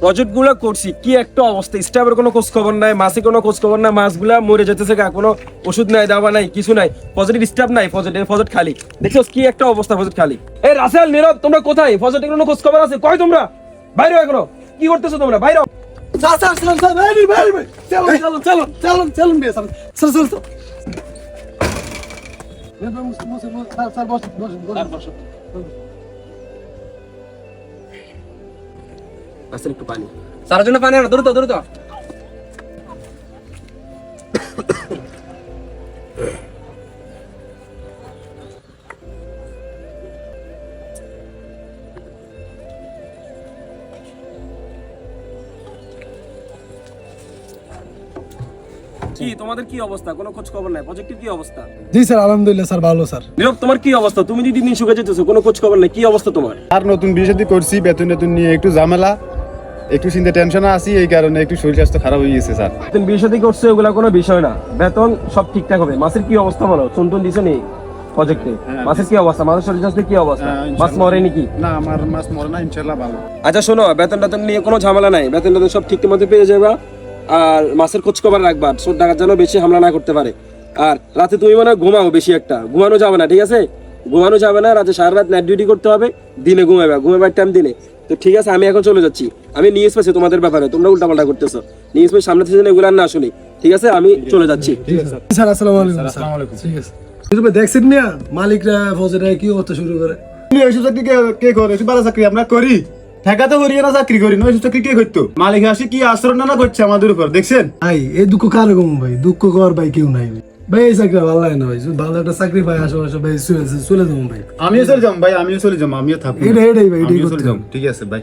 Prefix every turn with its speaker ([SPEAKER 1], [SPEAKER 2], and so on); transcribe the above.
[SPEAKER 1] Project গুলো করছি, কি একটা অবস্থা, স্টাফের কোনো খোঁজ খবর নাই, মাসে কোনো খোঁজ খবর নাই, মাছগুলা মরে যেতেছে, কোনো ওষুধ নাই, দাবা নাই, কিছু নাই, পজিটিভ স্টাফ নাই, প্রজেক্ট খালি। দেখছো কি একটা অবস্থা, প্রজেক্ট খালি। এই রাসেল, নীরব, তোমরা কোথায়? প্রজেক্টের কোনো খোঁজ খবর আছে? কই তোমরা? বাইরে এখনো কি করতেছো তোমরা? বাইরে
[SPEAKER 2] স্যার স্যার স্যার স্যার ভাই ভাই ভাই চলো চলো চলো চলো চলো বিয়ে sir sir sir sir sir boss boss boss
[SPEAKER 1] Rasel একটু পানি।
[SPEAKER 3] স্যারের জন্য পানি আনো, দ্রুত দ্রুত।
[SPEAKER 1] কি তোমাদের কি অবস্থা? কোনো খোঁজ খবর নাই, প্রজেক্টের কি অবস্থা?
[SPEAKER 2] জি স্যার আলহামদুলিল্লাহ স্যার ভালো স্যার।
[SPEAKER 1] নীরব, তোমার কি অবস্থা? তুমি দিন দিন শুকে যেতেছো, কোনো খোঁজ খবর নাই, কি অবস্থা তোমার?
[SPEAKER 4] আর নতুন বিয়ে করছি, বেতন টেতন নিয়ে একটু ঝামেলা, একটু চিন্তা টেনশনে আছি, এই কারণে একটু শরীর স্বাস্থ্য খারাপ হয়ে গেছে স্যার।
[SPEAKER 1] তুমি বিয়ে শাদী করছো, ওগুলা কোনো বিষয় না, বেতন সব ঠিকঠাক হবে। মাছের কি অবস্থা বলো? চুনটুন দিছো নি প্রজেক্টে? মাছের কি অবস্থা? মাছের শরীর স্বাস্থ্য কি অবস্থা? মাছ মরে নাকি?
[SPEAKER 4] না, আমার মাছ মরে না, ইনশাআল্লাহ ভালো।
[SPEAKER 1] আচ্ছা শোনো, বেতন টেতন নিয়ে কোনো ঝামেলা নাই, বেতন টেতন সব ঠিক মতো পেয়ে যাবা। আর মাছের খোঁজ খবর রাখবা, চোর ডাকাত যেন বেশি হামলা না করতে পারে। আর রাতে তুমি মনে হয় ঘুমাও বেশি একটা, ঘুমানো যাবে না, ঠিক আছে? ঘুমানো যাবে না, রাতে সারা রাত নাইট ডিউটি করতে হবে, দিনে ঘুমাবার টাইম দিনে। তো ঠিক আছে, আমি এখন চলে যাচ্ছি। আমি নিউজ পেয়েছি তোমাদের ব্যাপারে, তোমরা উল্টাপাল্টা করতেছো। নিউজ পেয়ে সামনে থেকে এগুলো না শুনি, ঠিক আছে? আমি চলে যাচ্ছি।
[SPEAKER 2] স্যার আসসালামু আলাইকুম। আসসালামু আলাইকুম। ঠিক আছে তুমি দেখছেন না মালিকরা ফৌজেরা কি করতে শুরু করে?
[SPEAKER 4] এইসব চাকরি কে করে? এসব ভালো চাকরি আমরা করি, ঠেকাতে করি না, চাকরি করি না। এইসব চাকরি কে করতো? মালিক আসি কি আচরণ না করছে আমাদের উপর, দেখছেন?
[SPEAKER 2] ভাই এই দুঃখ কার কম ভাই? দুঃখ কর ভাই কেউ নাই ভাই। ভাই এই চাকরি ভালো লাগে না ভাই, যদি ভালো একটা চাকরি পাই আশেপাশে ভাই চলে যাবো ভাই।
[SPEAKER 4] আমিও চলে যাম ভাই, আমিও চলে যাম, আমিও থাকবো।
[SPEAKER 2] এটাই ভাই, এটাই
[SPEAKER 4] আমিও
[SPEAKER 2] করতে
[SPEAKER 4] চলে যাম,
[SPEAKER 2] হবে।
[SPEAKER 4] ঠিক আছে ভাই।